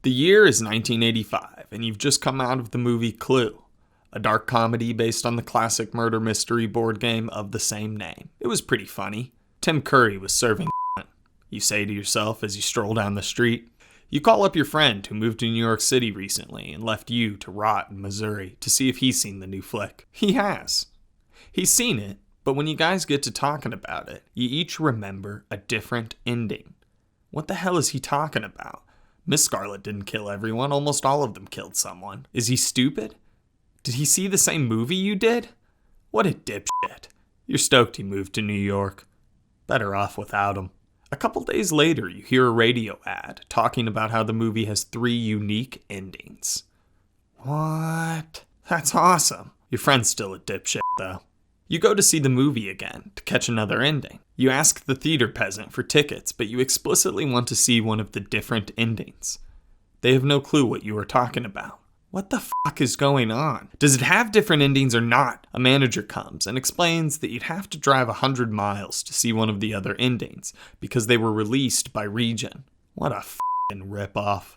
The year is 1985, and you've just come out of the movie Clue, a dark comedy based on the classic murder mystery board game of the same name. It was pretty funny. Tim Curry was serving you say to yourself as you stroll down the street. You call up your friend who moved to New York City recently and left you to rot in Missouri to see if he's seen the new flick. He has. He's seen it, but when you guys get to talking about it, you each remember a different ending. What the hell is he talking about? Miss Scarlet didn't kill everyone. Almost all of them killed someone. Is he stupid? Did he see the same movie you did? What a dipshit. You're stoked he moved to New York. Better off without him. A couple days later, you hear a radio ad talking about how the movie has 3 unique endings. What? That's awesome. Your friend's still a dipshit, though. You go to see the movie again to catch another ending. You ask the theater peasant for tickets, but you explicitly want to see one of the different endings. They have no clue what you are talking about. What the fuck is going on? Does it have different endings or not? A manager comes and explains that you'd have to drive 100 miles to see one of the other endings because they were released by region. What a fucking ripoff.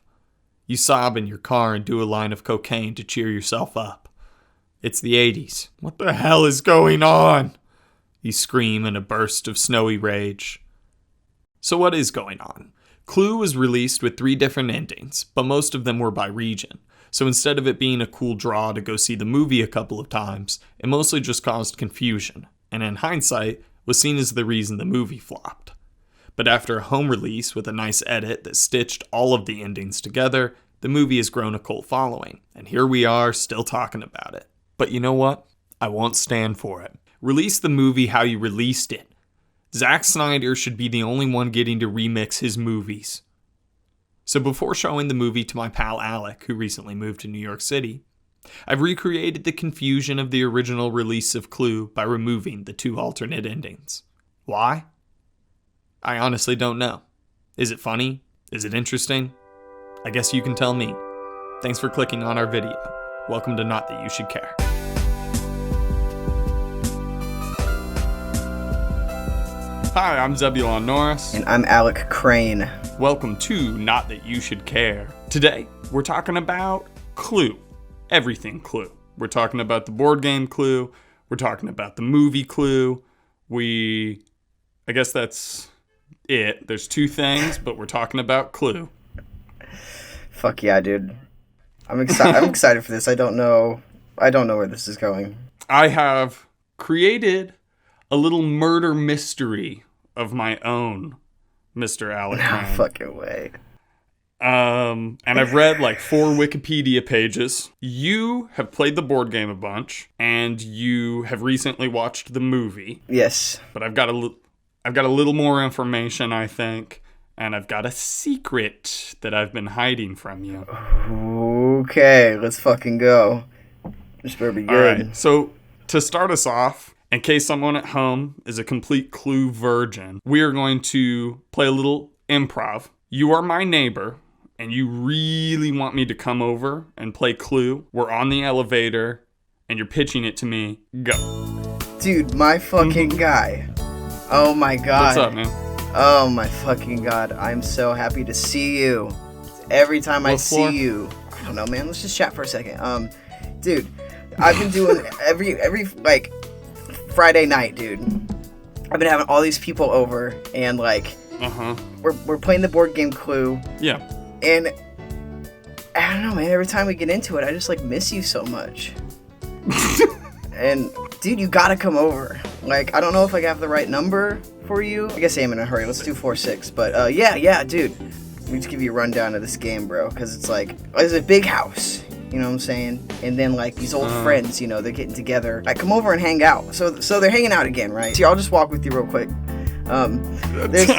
You sob in your car and do a line of cocaine to cheer yourself up. It's the 80s. What the hell is going on? You scream in a burst of snowy rage. So what is going on? Clue was released with 3 different endings, but most of them were by region. So instead of it being a cool draw to go see the movie a couple of times, it mostly just caused confusion, and in hindsight, was seen as the reason the movie flopped. But after a home release with a nice edit that stitched all of the endings together, the movie has grown a cult following, and here we are still talking about it. But you know what? I won't stand for it. Release the movie how you released it. Zack Snyder should be the only one getting to remix his movies. So before showing the movie to my pal Alec, who recently moved to New York City, I've recreated the confusion of the original release of Clue by removing the 2 alternate endings. Why? I honestly don't know. Is it funny? Is it interesting? I guess you can tell me. Thanks for clicking on our video. Welcome to Not That You Should Care. Hi, I'm Zebulon Norris. And I'm Alec Craine. Welcome to Not That You Should Care. Today, we're talking about Clue. Everything Clue. We're talking about the board game Clue. We're talking about the movie Clue. I guess that's it. There's 2 things, but we're talking about Clue. Fuck yeah, dude. I'm excited for this. I don't know where this is going. I have created a little murder mystery of my own, Mr. Alec Craine. No fucking way. And I've read like 4 Wikipedia pages. You have played the board game a bunch, and you have recently watched the movie. Yes. But I've got a little more information, I think, and I've got a secret that I've been hiding from you. Okay, let's fucking go. This better be good. All right. So to start us off, in case someone at home is a complete Clue virgin, we are going to play a little improv. You are my neighbor, and you really want me to come over and play Clue. We're on the elevator, and you're pitching it to me. Go. Dude, my fucking guy. Oh my god. What's up, man? Oh my fucking god. I'm so happy to see you. Every time I see you. I don't know, man. Let's just chat for a second. Dude, I've been doing every like Friday night, dude. I've been having all these people over, and like, we're playing the board game Clue. Yeah. And I don't know, man. Every time we get into it, I just like miss you so much. And dude, you gotta come over. Like, I don't know if I have the right number for you. I guess I am in a hurry. Let's do 4-6. But yeah, dude. Let me just give you a rundown of this game, bro. Because it's like, it's a big house. You know what I'm saying? And then, like, these old friends, you know, they're getting together. Like, come over and hang out. So they're hanging out again, right? So I'll just walk with you real quick.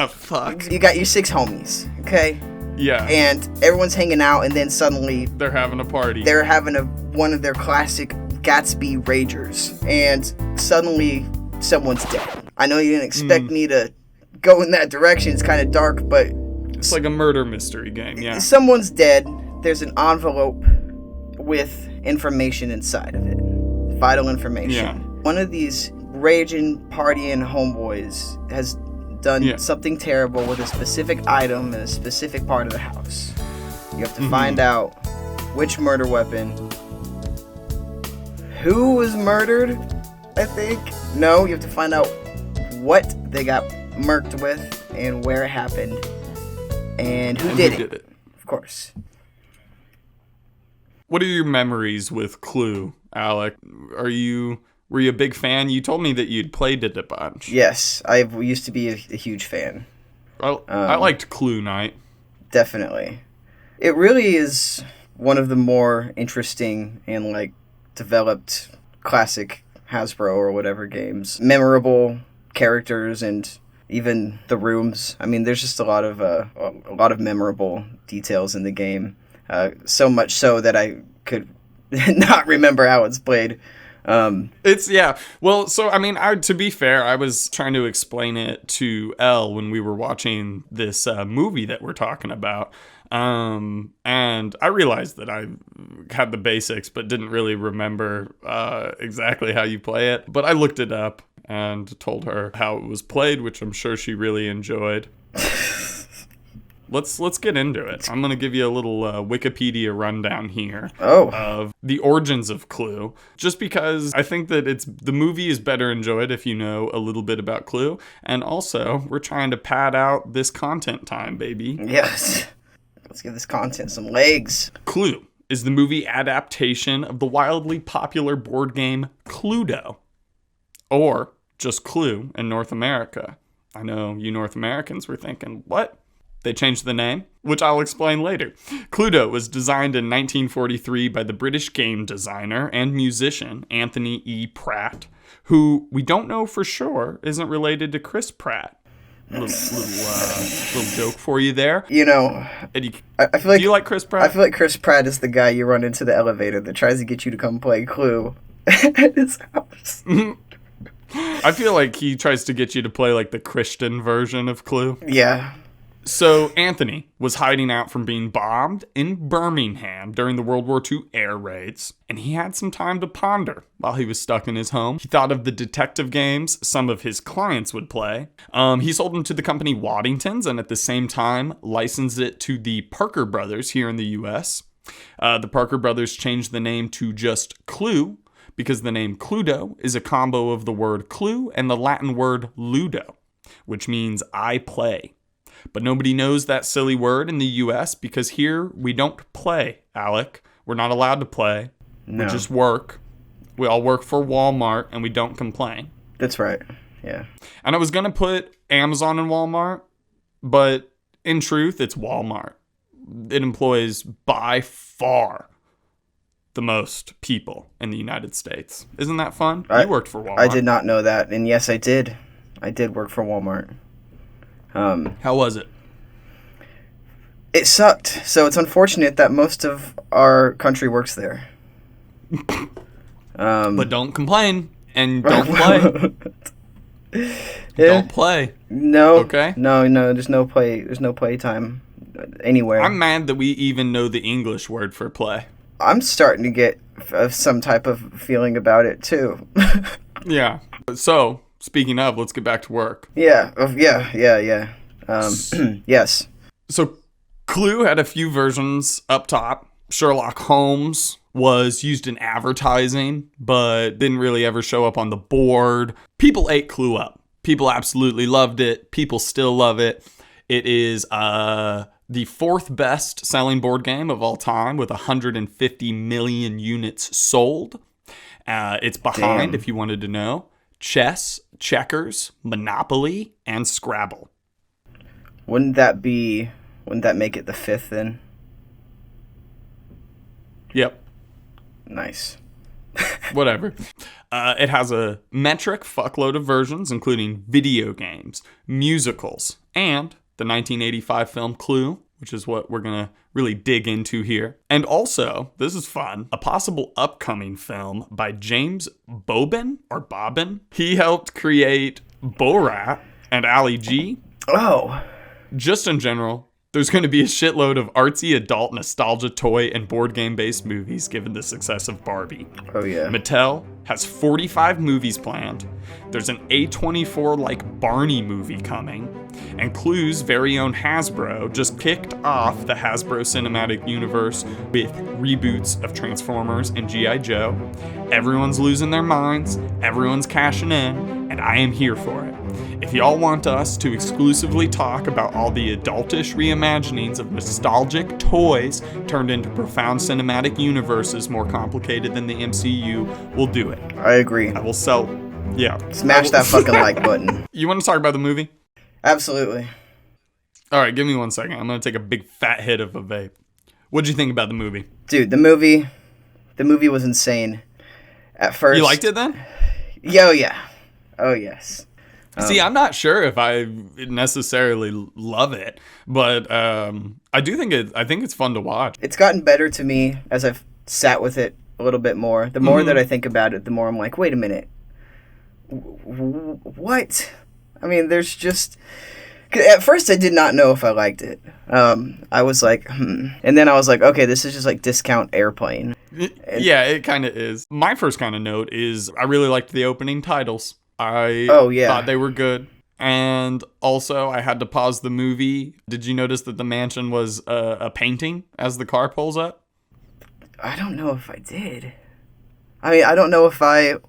Fuck. You got your 6 homies, okay? Yeah. And everyone's hanging out, and then suddenly they're having a party. They're having one of their classic Gatsby ragers. And suddenly, someone's dead. I know you didn't expect me to go in that direction. It's kind of dark, but... It's like a murder mystery game, yeah. Someone's dead. There's an envelope with information inside of it. Vital information. Yeah. One of these raging, partying homeboys has done something terrible with a specific item in a specific part of the house. You You have to find out which murder weapon, who was murdered, I think. No, you have to find out what they got murked with and where it happened and who did it. Of course. What are your memories with Clue, Alec? Were you a big fan? You told me that you'd played it a bunch. Yes, I used to be a huge fan. I liked Clue Night. Definitely. It really is one of the more interesting and, like, developed classic Hasbro or whatever games. Memorable characters and even the rooms. I mean, there's just a lot of memorable details in the game. So much so that I could not remember how it's played. Well, so I mean, to be fair, I was trying to explain it to Elle when we were watching this movie that we're talking about. And I realized that I had the basics, but didn't really remember exactly how you play it. But I looked it up and told her how it was played, which I'm sure she really enjoyed. Let's get into it. I'm going to give you a little Wikipedia rundown here of the origins of Clue, just because I think that the movie is better enjoyed if you know a little bit about Clue, and also we're trying to pad out this content time, baby. Yes. Let's give this content some legs. Clue is the movie adaptation of the wildly popular board game Cluedo, or just Clue in North America. I know you North Americans were thinking, what? They changed the name, which I'll explain later. Cluedo was designed in 1943 by the British game designer and musician Anthony E. Pratt, who we don't know for sure isn't related to Chris Pratt. Little joke for you there. You know, I feel like, do you like Chris Pratt? I feel like Chris Pratt is the guy you run into the elevator that tries to get you to come play Clue at his house. I feel like he tries to get you to play like the Christian version of Clue. Yeah. So Anthony was hiding out from being bombed in Birmingham during the World War II air raids, and he had some time to ponder while he was stuck in his home. He thought of the detective games some of his clients would play. He sold them to the company Waddington's and at the same time licensed it to the Parker Brothers here in the U.S. The Parker Brothers changed the name to just Clue because the name Cluedo is a combo of the word clue and the Latin word ludo, which means I play. But nobody knows that silly word in the U.S. because here we don't play, Alec. We're not allowed to play. No. We just work. We all work for Walmart and we don't complain. That's right. Yeah. And I was going to put Amazon and Walmart, but in truth, it's Walmart. It employs by far the most people in the United States. Isn't that fun? You worked for Walmart. I did not know that. And yes, I did. I did work for Walmart. How was it? It sucked. So it's unfortunate that most of our country works there. But don't complain and don't play. Yeah. Don't play. No. Okay. No. There's no play. There's no play time anywhere. I'm mad that we even know the English word for play. I'm starting to get some type of feeling about it too. Yeah. So. Speaking of, let's get back to work. Yeah. Yes. So, Clue had a few versions up top. Sherlock Holmes was used in advertising, but didn't really ever show up on the board. People ate Clue up. People absolutely loved it. People still love it. It is the fourth best selling board game of all time with 150 million units sold. It's behind, if you wanted to know, chess, checkers, Monopoly, and Scrabble. Wouldn't that make it the fifth then? Yep. Nice. Whatever. It has a metric fuckload of versions, including video games, musicals, and the 1985 film Clue, which is what we're going to really dig into here. And also, this is fun, a possible upcoming film by James Bobbin. He helped create Borat and Ali G. Oh. Just in general, There's going to be a shitload of artsy adult nostalgia toy and board game based movies given the success of Barbie. Oh, yeah. Mattel has 45 movies planned. There's an A24-like Barney movie coming. And Clue's very own Hasbro just kicked off the Hasbro Cinematic Universe with reboots of Transformers and G.I. Joe. Everyone's losing their minds, everyone's cashing in, and I am here for it. If y'all want us to exclusively talk about all the adultish reimaginings of nostalgic toys turned into profound cinematic universes more complicated than the MCU, we'll do it. I agree. I will sell. Yeah. Smash that fucking like button. You want to talk about the movie? Absolutely. All right, give me 1 second. I'm going to take a big fat hit of a vape. What'd you think about the movie? Dude, the movie was insane. At first. You liked it then? Yeah. Oh, yes. See, I'm not sure if I necessarily love it, but I think it's fun to watch. It's gotten better to me as I've sat with it a little bit more. The more that I think about it, the more I'm like, wait a minute. What? I mean, there's just... At first, I did not know if I liked it. I was like, And then I was like, okay, this is just like discount Airplane. Yeah, it kind of is. My first kind of note is I really liked the opening titles. I thought they were good. And also, I had to pause the movie. Did you notice that the mansion was a painting as the car pulls up? I don't know if I did. I mean, I don't know if I'm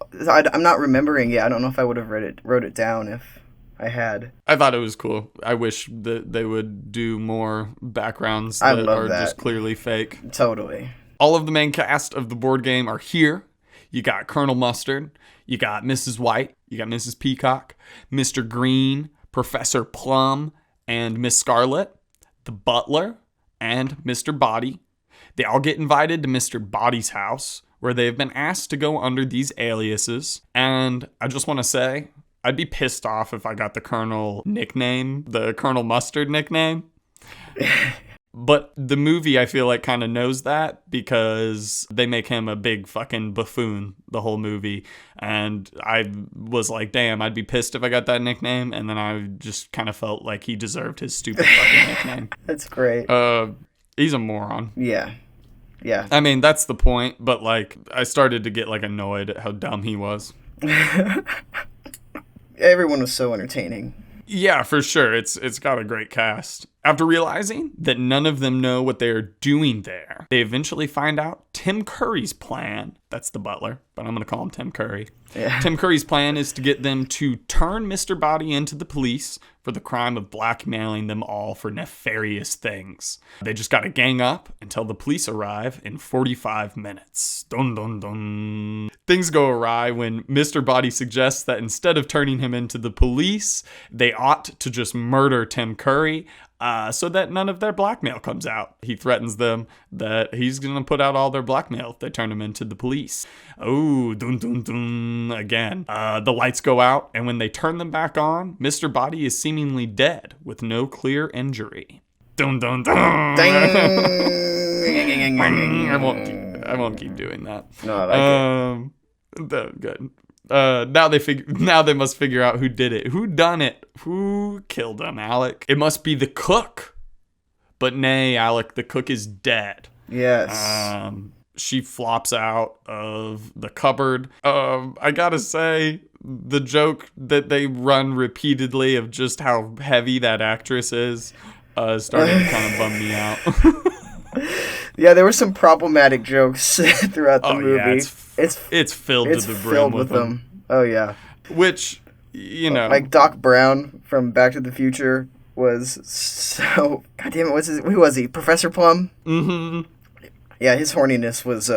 not remembering it. I don't know if I would have wrote it down if I had. I thought it was cool. I wish that they would do more backgrounds that are just clearly fake. Totally. All of the main cast of the board game are here. You got Colonel Mustard. You got Mrs. White. You got Mrs. Peacock. Mr. Green. Professor Plum. And Miss Scarlet. The butler. And Mr. Body. They all get invited to Mr. Body's house, where they've been asked to go under these aliases. And I just want to say, I'd be pissed off if I got the Colonel nickname, the Colonel Mustard nickname. But the movie, I feel like, kind of knows that because they make him a big fucking buffoon the whole movie. And I was like, damn, I'd be pissed if I got that nickname. And then I just kind of felt like he deserved his stupid fucking nickname. That's great. He's a moron. Yeah. I mean, that's the point. But, like, I started to get, like, annoyed at how dumb he was. Everyone was so entertaining. Yeah, for sure. It's got a great cast. After realizing that none of them know what they are doing there, they eventually find out Tim Curry's plan. That's the butler, but I'm going to call him Tim Curry. Yeah. Tim Curry's plan is to get them to turn Mr. Body into the police for the crime of blackmailing them all for nefarious things. They just got to gang up until the police arrive in 45 minutes. Dun dun dun. Things go awry when Mr. Body suggests that instead of turning him into the police, they ought to just murder Tim Curry. So that none of their blackmail comes out. He threatens them that he's going to put out all their blackmail if they turn him into the police. Oh, dun dun dun, again. The lights go out, and when they turn them back on, Mr. Body is seemingly dead with no clear injury. Dun dun dun. I won't keep doing that. No, I like it. Good. Now they must figure out who did it. Who done it? Who killed him, Alec? It must be the cook. But nay, Alec, the cook is dead. Yes. She flops out of the cupboard. I gotta say, the joke that they run repeatedly of just how heavy that actress is starting to kind of bum me out. Yeah, there were some problematic jokes throughout the movie. Yeah, it's filled to the brim with them. Oh, yeah. Which, you know. Like Doc Brown from Back to the Future was so... God damn it, who was he? Professor Plum? Mm-hmm. Yeah, his horniness was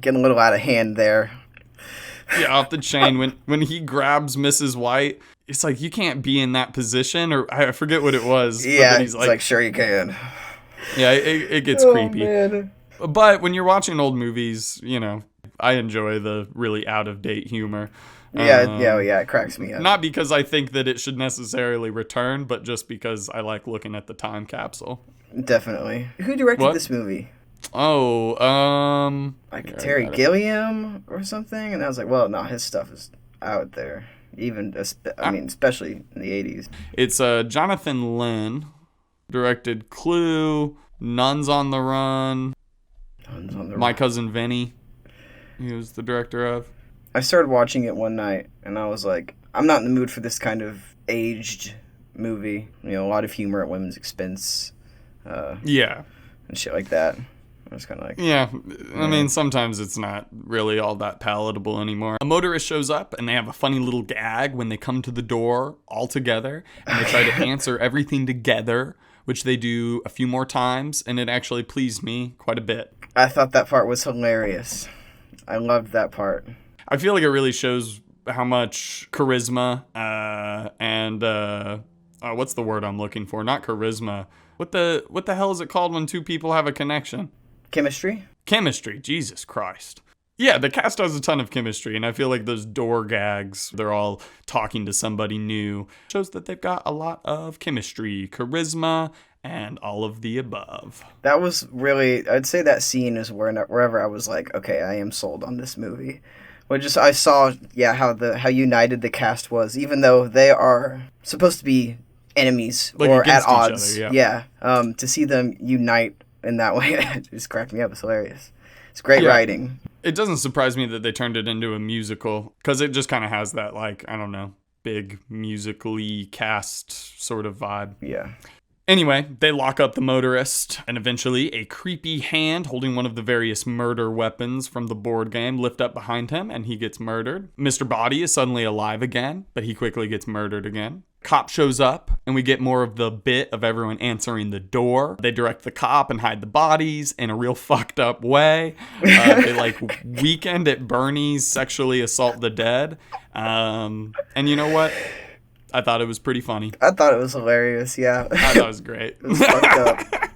getting a little out of hand there. Yeah, off the chain. When he grabs Mrs. White, it's like, you can't be in that position. Or I forget what it was. Yeah, he's like, sure you can. Yeah, it gets creepy. Man. But when you're watching old movies, you know, I enjoy the really out-of-date humor. Yeah, it cracks me up. Not because I think that it should necessarily return, but just because I like looking at the time capsule. Definitely. Who directed this movie? Oh, like Terry Gilliam or something? And I was like, well, no, his stuff is out there. Even, especially in the 80s. It's Jonathan Lynn. Directed Clue, Nuns on the Run, My Cousin Vinny, he was the director of. I started watching it one night, and I was like, I'm not in the mood for this kind of aged movie. You know, a lot of humor at women's expense. Yeah. And shit like that. I was kind of like... Yeah, I mean, sometimes it's not really all that palatable anymore. A motorist shows up, and they have a funny little gag when they come to the door all together, and they try to answer everything together, which they do a few more times, and it actually pleased me quite a bit. I thought that part was hilarious. I loved that part. I feel like it really shows how much charisma and what's the word I'm looking for? Not charisma. What the hell is it called when two people have a connection? Chemistry? Chemistry. Jesus Christ. Yeah, the cast has a ton of chemistry, and I feel like those door gags, they're all talking to somebody new, shows that they've got a lot of chemistry, charisma, and all of the above. That was really, I'd say that scene is wherever I was like, okay, I am sold on this movie. Well, just I saw, how united the cast was, even though they are supposed to be enemies like or at odds. Other, yeah. To see them unite in that way, it just cracked me up. It's hilarious. It's great writing. It doesn't surprise me that they turned it into a musical, because it just kind of has that, like, I don't know, big musically cast sort of vibe. Yeah. Anyway, they lock up the motorist, and eventually a creepy hand holding one of the various murder weapons from the board game lift up behind him, and he gets murdered. Mr. Body is suddenly alive again, but he quickly gets murdered again. Cop shows up, and we get more of the bit of everyone answering the door. They direct the cop and hide the bodies in a real fucked up way. They like Weekend at Bernie's sexually assault the dead. And you know what? I thought it was pretty funny. I thought it was hilarious, yeah. I thought it was great. It was fucked up.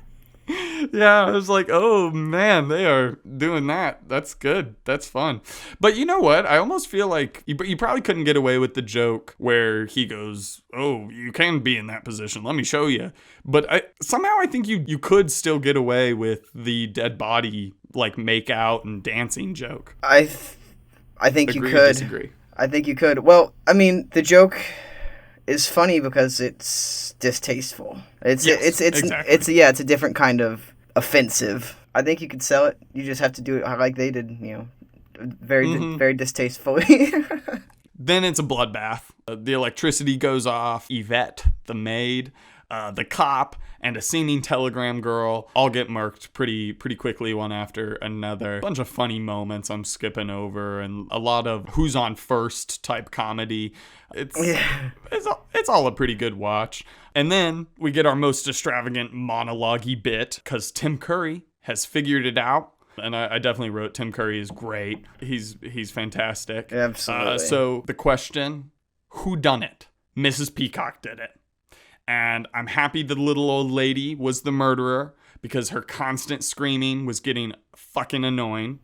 Yeah, I was like, oh man, they are doing that. That's good. That's fun. But you know what? I almost feel like you probably couldn't get away with the joke where he goes, oh, you can be in that position. Let me show you. But somehow I think you could still get away with the dead body, like, make out and dancing joke. I think you could. Disagree? I think you could. Well, I mean, the joke is funny because it's distasteful. It's a different kind of offensive. I think you could sell it. You just have to do it like they did, very distastefully. Then it's a bloodbath. The electricity goes off. Yvette, the maid, the cop, and a singing telegram girl all get murked pretty quickly one after another. A bunch of funny moments I'm skipping over, and a lot of who's on first type comedy. It's all a pretty good watch. And then we get our most extravagant monologue-y bit, because Tim Curry has figured it out. And I definitely wrote Tim Curry is great. He's fantastic. Absolutely. So the question, who done it? Mrs. Peacock did it. And I'm happy the little old lady was the murderer, because her constant screaming was getting fucking annoying.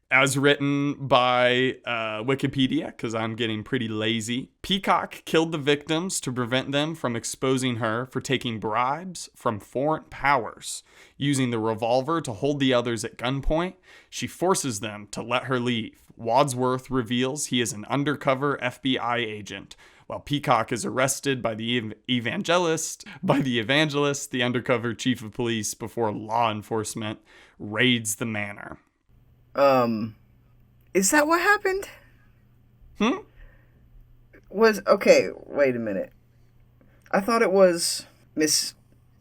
As written by Wikipedia, because I'm getting pretty lazy. Peacock killed the victims to prevent them from exposing her for taking bribes from foreign powers. Using the revolver to hold the others at gunpoint, she forces them to let her leave. Wadsworth reveals he is an undercover FBI agent, while Peacock is arrested by the evangelist, the undercover chief of police, before law enforcement raids the manor. Is that what happened? Okay, wait a minute. I thought it was Miss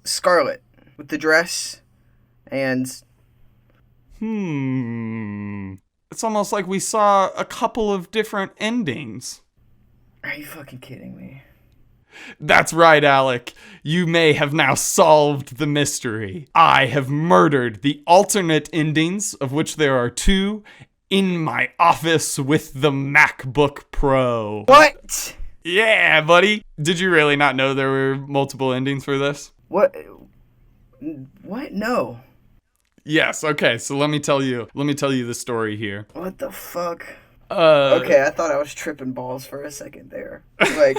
Scarlet with the dress and... It's almost like we saw a couple of different endings. Are you fucking kidding me? That's right, Alec. You may have now solved the mystery. I have murdered the alternate endings, of which there are 2, in my office with the MacBook Pro. What? Yeah, buddy. Did you really not know there were multiple endings for this? What? No. Yes, okay, so let me tell you the story here. What the fuck? Okay, I thought I was tripping balls for a second there. Like...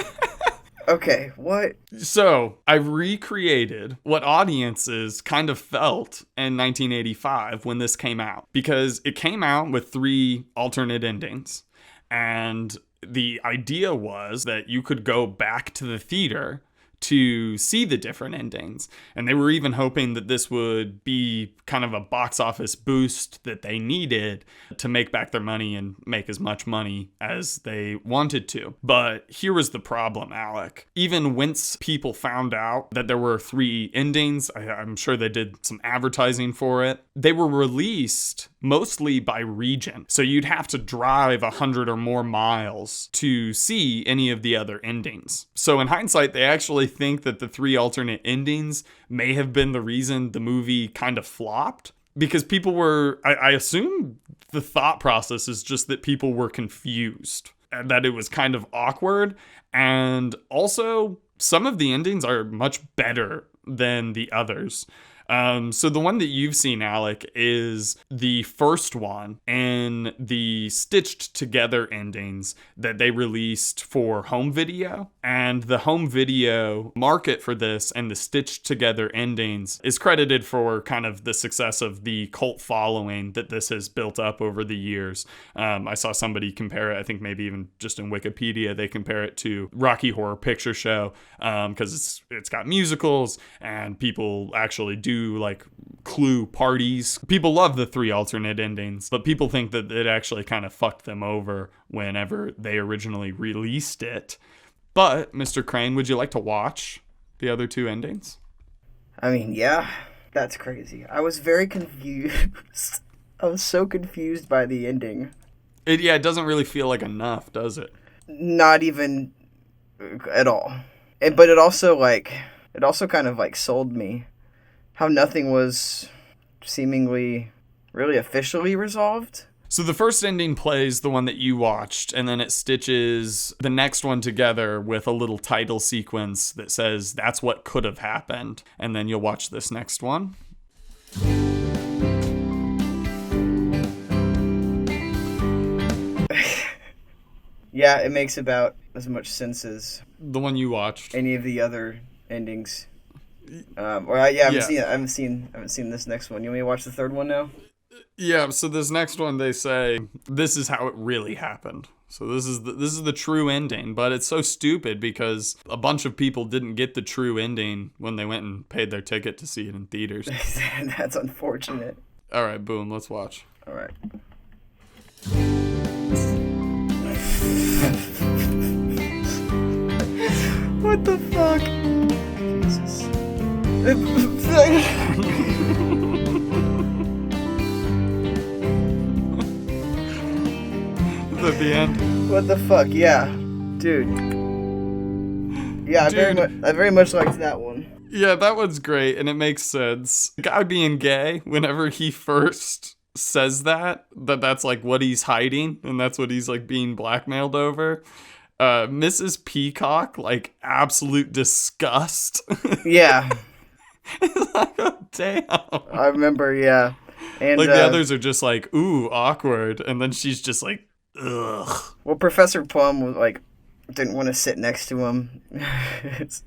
Okay, what? So, I recreated what audiences kind of felt in 1985 when this came out. Because it came out with 3 alternate endings. And the idea was that you could go back to the theater to see the different endings. And they were even hoping that this would be kind of a box office boost that they needed to make back their money and make as much money as they wanted to. But here was the problem, Alec. Even once people found out that there were 3 endings, I'm sure they did some advertising for it, they were released mostly by region. So you'd have to drive 100 or more miles to see any of the other endings. So in hindsight, they actually think that the 3 alternate endings may have been the reason the movie kind of flopped, because people were, I assume the thought process is just that people were confused, and that it was kind of awkward. And also, some of the endings are much better than the others. So the one that you've seen, Alec, is the first one in the stitched together endings that they released for home video. And the home video market for this and the stitched together endings is credited for kind of the success of the cult following that this has built up over the years. I saw somebody compare it, I think maybe even just in Wikipedia, they compare it to Rocky Horror Picture Show, because it's got musicals and people actually do like Clue parties. People love the 3 alternate endings, but people think that it actually kind of fucked them over whenever they originally released it. But Mr. Craine, would you like to watch the other 2 endings? I mean, yeah, that's crazy. I was very confused. I was so confused by the ending. It doesn't really feel like enough, does it? Not even at all. But it also kind of like sold me. How nothing was seemingly really officially resolved. So the first ending plays the one that you watched, and then it stitches the next one together with a little title sequence that says that's what could have happened. And then you'll watch this next one. Yeah, it makes about as much sense as the one you watched. Any of the other endings. I haven't seen this next one. You want me to watch the third one now? Yeah, so this next one, they say this is how it really happened. So this is the true ending, but it's so stupid because a bunch of people didn't get the true ending when they went and paid their ticket to see it in theaters. That's unfortunate. All right, boom, let's watch. All right. What the fuck? Jesus. At the end. What the fuck? Yeah, dude. Yeah, I very much liked that one. Yeah, that one's great, and it makes sense. The guy being gay, whenever he first says that's like what he's hiding, and that's what he's like being blackmailed over. Mrs. Peacock, like absolute disgust. Yeah. It's like, oh damn. I remember, yeah. And like the others are just like, ooh, awkward, and then she's just like, ugh. Well, Professor Plum was like, didn't want to sit next to him. Because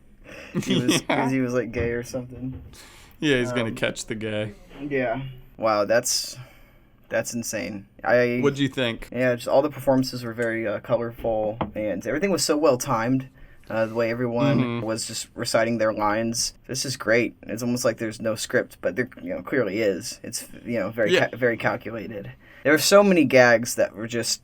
he was like gay or something. Yeah, he's gonna catch the gay. Yeah. Wow, that's insane. What'd you think? Yeah, just all the performances were very colorful, and everything was so well timed. The way everyone was just reciting their lines. This is great. It's almost like there's no script, but there clearly is. It's very calculated. There were so many gags that were just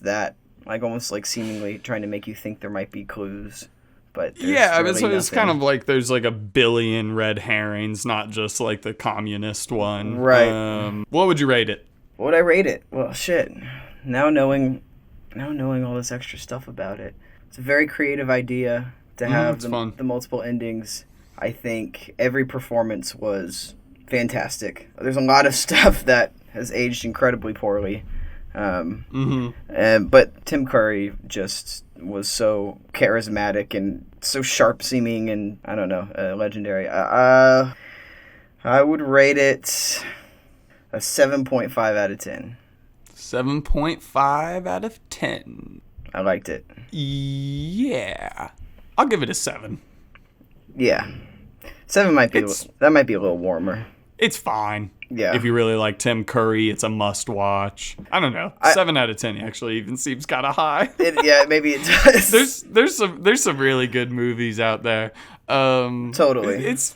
that, like almost like seemingly trying to make you think there might be clues. But it's kind of like there's like a billion red herrings, not just like the communist one. Right. What would you rate it? What would I rate it? Well, shit. Now knowing all this extra stuff about it, it's a very creative idea to have the multiple endings. I think every performance was fantastic. There's a lot of stuff that has aged incredibly poorly. But Tim Curry just was so charismatic and so sharp seeming and I don't know, legendary. I would rate it a 7.5 out of 10. 7.5 out of 10. I liked it. Yeah. I'll give it a 7. Yeah. 7 might be that might be a little warmer. It's fine. Yeah. If you really like Tim Curry, it's a must watch. I don't know. 7 out of 10 actually even seems kind of high. Maybe it does. There's some really good movies out there. Totally. It's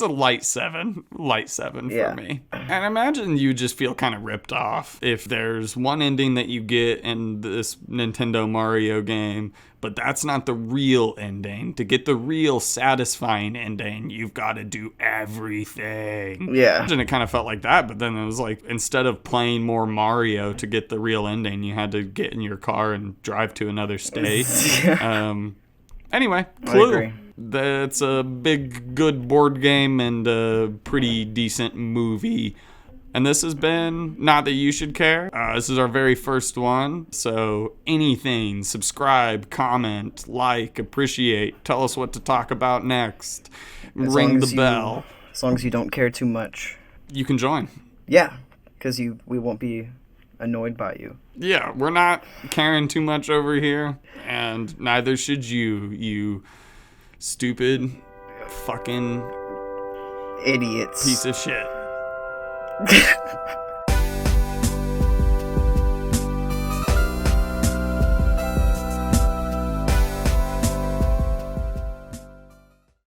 a light 7 Yeah. for me. And imagine you just feel kind of ripped off if there's one ending that you get in this Nintendo Mario game, but that's not the real ending. To get the real satisfying ending, you've got to do everything. Yeah. And it kind of felt like that, but then it was like, instead of playing more Mario to get the real ending, you had to get in your car and drive to another state. Anyway, Clue. That's a big, good board game and a pretty decent movie. And this has been Not That You Should Care. This is our very first one. So anything, subscribe, comment, like, appreciate, tell us what to talk about next. Ring the bell. As long as you don't care too much. You can join. Yeah, because we won't be annoyed by you. Yeah, we're not caring too much over here. And neither should you stupid fucking idiots. piece of shit.